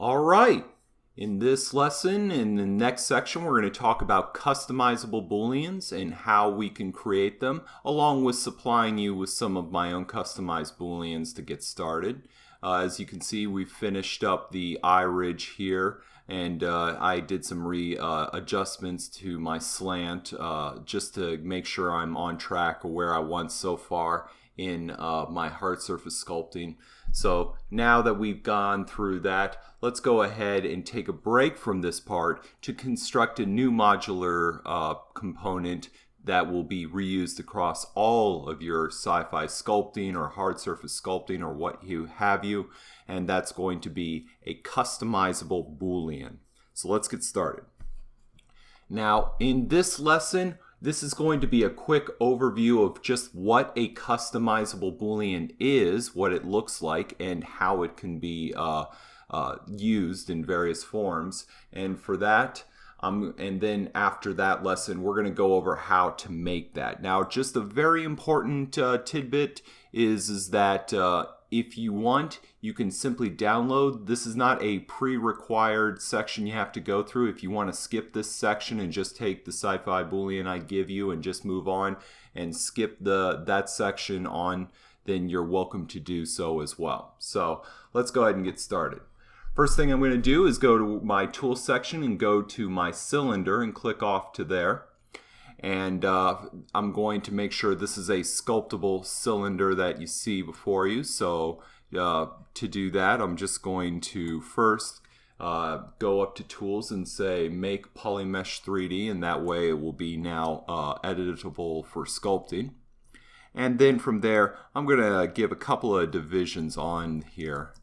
All right, in this lesson, in the next section, we're going to talk about customizable Booleans and how we can create them, along with supplying you with some of my own customized Booleans to get started. As you can see, we finished up the eye ridge here, and I did some adjustments to my slant just to make sure I'm on track of where I want so far in my hard surface sculpting. So now that we've gone through that, let's go ahead and take a break from this part to construct a new modular component that will be reused across all of your sci-fi sculpting or hard surface sculpting or what have you, and that's going to be a customizable Boolean. So let's get started. Now in this lesson, this is going to be a quick overview of just what a customizable Boolean is, what it looks like, and how it can be used in various forms. And for that, and then after that lesson, we're going to go over how to make that. Now, just a very important tidbit is that if you want, you can simply download. This is not a pre-required section you have to go through. If you want to skip this section and just take the sci-fi Boolean I give you and just move on and skip that section on, then you're welcome to do so as well. So let's go ahead and get started. First thing I'm going to do is go to my tool section and go to my cylinder and click off to there. And I'm going to make sure this is a sculptable cylinder that you see before you. So to do that, I'm just going to first go up to tools and say make polymesh 3D, and that way it will be now editable for sculpting. And then from there, I'm going to give a couple of divisions on here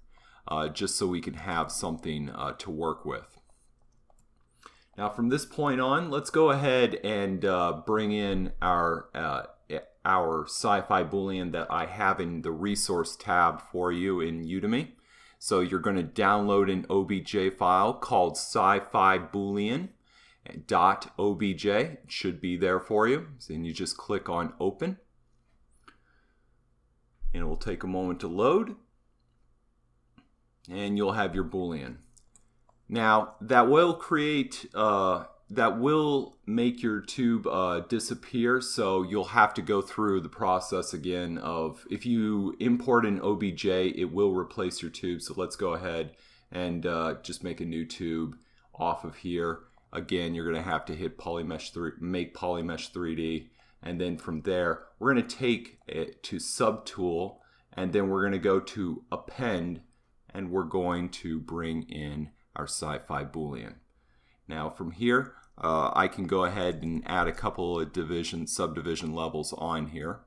just so we can have something to work with. Now from this point on, let's go ahead and bring in our sci-fi Boolean that I have in the resource tab for you in Udemy. So you're going to download an OBJ file called sci-fi Boolean .obj. It should be there for you. So then you just click on open, and it will take a moment to load, and you'll have your Boolean. Now that will make your tube disappear, so you'll have to go through the process again of, if you import an OBJ, it will replace your tube. So let's go ahead and just make a new tube off of here. Again, you're going to have to hit make polymesh 3D, and then from there we're going to take it to subtool, and then we're going to go to append, and we're going to bring in our sci-fi Boolean. Now from here, I can go ahead and add a couple of subdivision levels on here,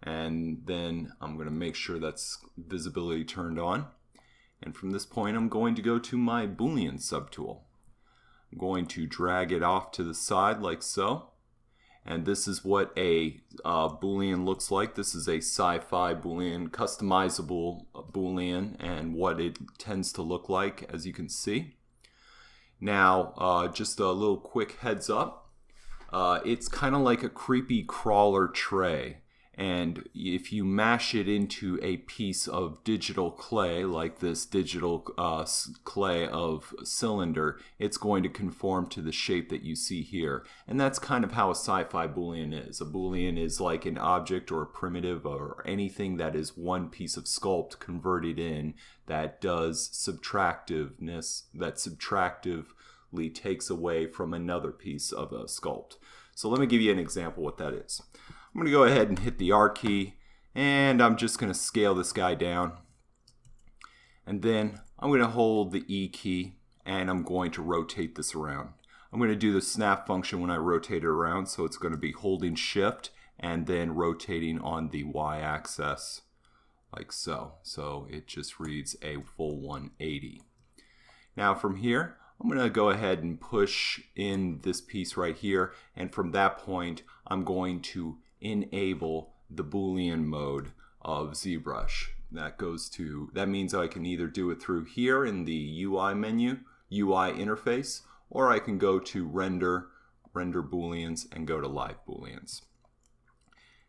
and then I'm going to make sure that's visibility turned on. And from this point, I'm going to go to my Boolean subtool. I'm going to drag it off to the side like so, and this is what a Boolean looks like. This is a sci-fi Boolean, customizable Boolean, and what it tends to look like, as you can see. Now, just a little quick heads up. It's kind of like a creepy crawler tray. And if you mash it into a piece of digital clay, like this digital clay of cylinder, it's going to conform to the shape that you see here. And that's kind of how a sci-fi Boolean is. A Boolean is like an object or a primitive or anything that is one piece of sculpt converted in that does subtractiveness, that subtractively takes away from another piece of a sculpt. So let me give you an example what that is. I'm going to go ahead and hit the R key, and I'm just going to scale this guy down. And then I'm going to hold the E key, and I'm going to rotate this around. I'm going to do the snap function when I rotate it around, so it's going to be holding shift and then rotating on the y-axis like so. So it just reads a full 180. Now from here, I'm going to go ahead and push in this piece right here, and from that point, I'm going to enable the Boolean mode of ZBrush. That means I can either do it through here in the UI menu, UI interface, or I can go to render Booleans, and go to live Booleans.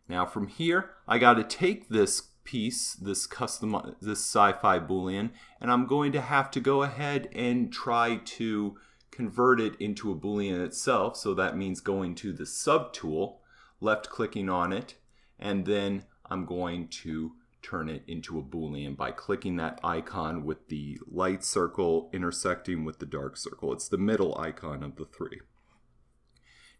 Now from here, I got to take this piece, this sci-fi Boolean, and I'm going to have to go ahead and try to convert it into a Boolean itself. So that means going to the subtool, left clicking on it, and then I'm going to turn it into a Boolean by clicking that icon with the light circle intersecting with the dark circle. It's the middle icon of the three.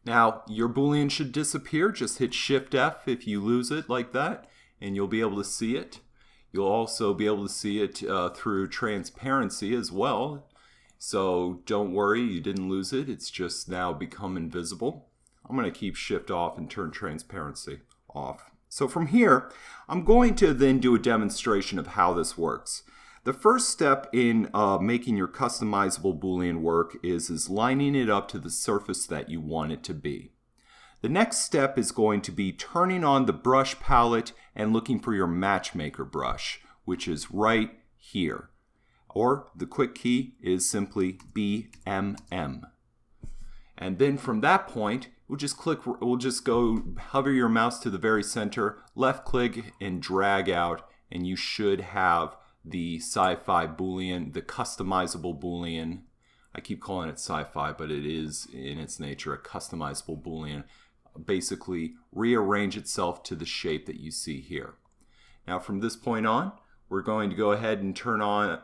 Now your Boolean should disappear. Just hit Shift F if you lose it like that, and you'll be able to see it. You'll also be able to see it through transparency as well. So don't worry, you didn't lose it. It's just now become invisible. I'm going to keep Shift off and turn transparency off. So from here, I'm going to then do a demonstration of how this works. The first step in making your customizable Boolean work is lining it up to the surface that you want it to be. The next step is going to be turning on the brush palette and looking for your matchmaker brush, which is right here. Or the quick key is simply BMM. And then from that point, we'll just go hover your mouse to the very center, left click and drag out, and you should have the sci-fi Boolean, the customizable Boolean. I keep calling it sci-fi, but it is in its nature a customizable Boolean. Basically rearrange itself to the shape that you see here. Now from this point on, we're going to go ahead and turn on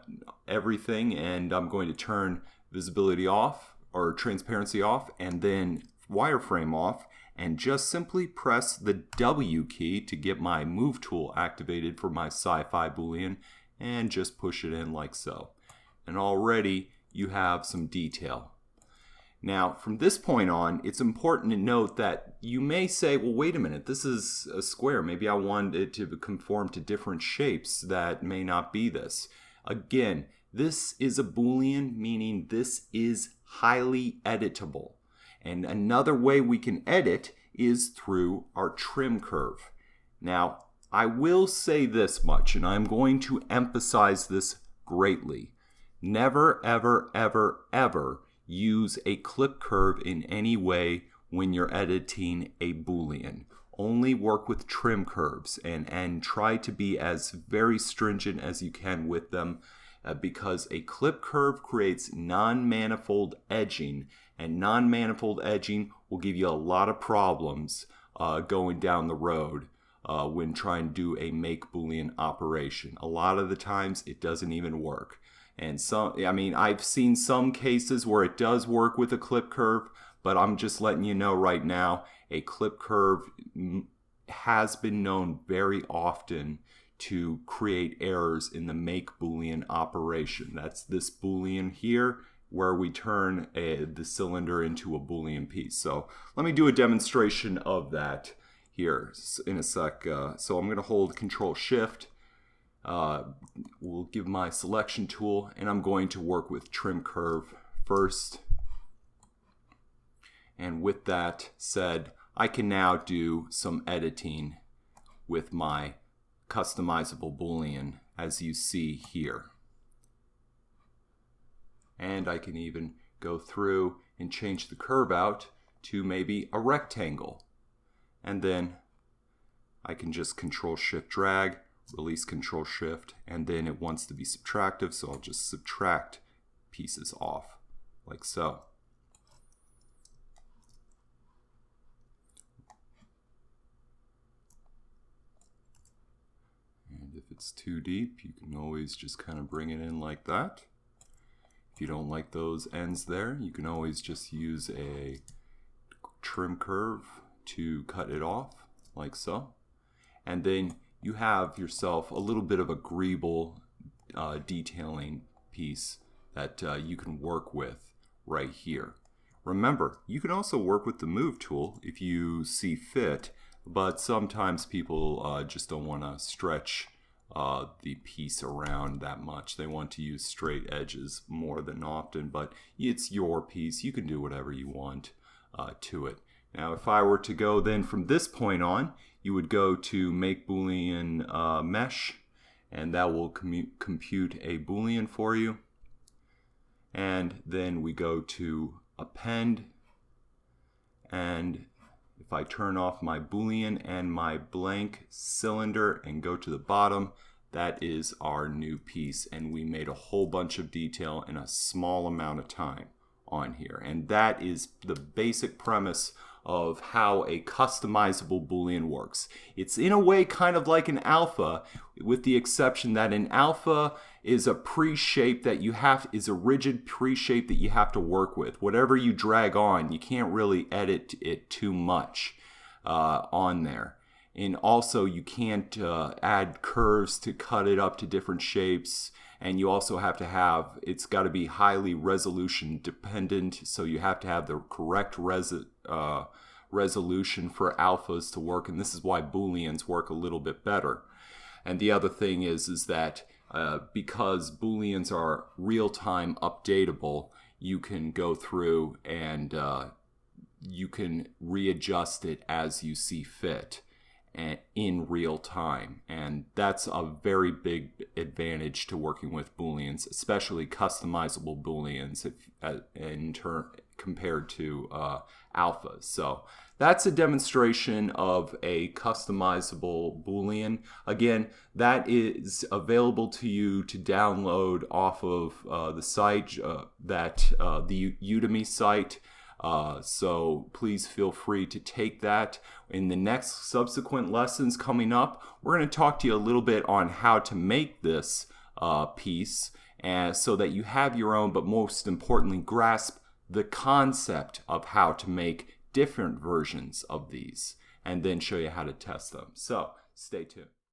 everything, and I'm going to turn visibility off or transparency off, and then wireframe off, and just simply press the W key to get my move tool activated for my sci-fi Boolean, and just push it in like so. And already you have some detail. Now from this point on, it's important to note that you may say, well, wait a minute, this is a square. Maybe I want it to conform to different shapes that may not be this. Again, this is a Boolean, meaning this is highly editable. And another way we can edit is through our trim curve. Now, I will say this much, and I'm going to emphasize this greatly. Never, ever, ever, ever use a clip curve in any way when you're editing a Boolean. Only work with trim curves and try to be as very stringent as you can with them, because a clip curve creates non-manifold edging, and non-manifold edging will give you a lot of problems going down the road when trying to do a make Boolean operation. A lot of the times it doesn't even work. And I've seen some cases where it does work with a clip curve, but I'm just letting you know right now, a clip curve has been known very often to create errors in the make Boolean operation. That's this Boolean here, where we turn the cylinder into a Boolean piece. So let me do a demonstration of that here in a sec. So I'm going to hold Control Shift. We'll give my selection tool, and I'm going to work with trim curve first. And with that said, I can now do some editing with my customizable Boolean, as you see here. And I can even go through and change the curve out to maybe a rectangle. And then I can just Control Shift drag, release Control Shift, and then it wants to be subtractive, so I'll just subtract pieces off like so. And if it's too deep, you can always just kind of bring it in like that. If you don't like those ends there, you can always just use a trim curve to cut it off like so. And then you have yourself a little bit of agreeable detailing piece that you can work with right here. Remember, you can also work with the move tool if you see fit, but sometimes people just don't want to stretch the piece around that much. They want to use straight edges more than often, but it's your piece. You can do whatever you want to it. Now, if I were to go then from this point on, you would go to Make Boolean Mesh, and that will compute a Boolean for you. And then we go to Append, and if I turn off my Boolean and my blank cylinder and go to the bottom, that is our new piece, and we made a whole bunch of detail in a small amount of time on here. And that is the basic premise of how a customizable Boolean works. It's in a way kind of like an alpha, with the exception that an alpha is a pre-shape that you have, is a rigid pre-shape that you have to work with. Whatever you drag on, you can't really edit it too much on there. And also you can't add curves to cut it up to different shapes. And you also have to have, it's got to be highly resolution dependent, so you have to have the correct resolution for alphas to work, and this is why Booleans work a little bit better. And the other thing is that because Booleans are real-time updatable, you can go through and you can readjust it as you see fit in real time, and that's a very big advantage to working with Booleans, especially customizable Booleans compared to alphas. So that's a demonstration of a customizable Boolean. Again, that is available to you to download off of the site, the Udemy site. So please feel free to take that. In the next subsequent lessons coming up, we're going to talk to you a little bit on how to make this piece, so that you have your own, but most importantly, grasp the concept of how to make different versions of these, and then show you how to test them. So stay tuned.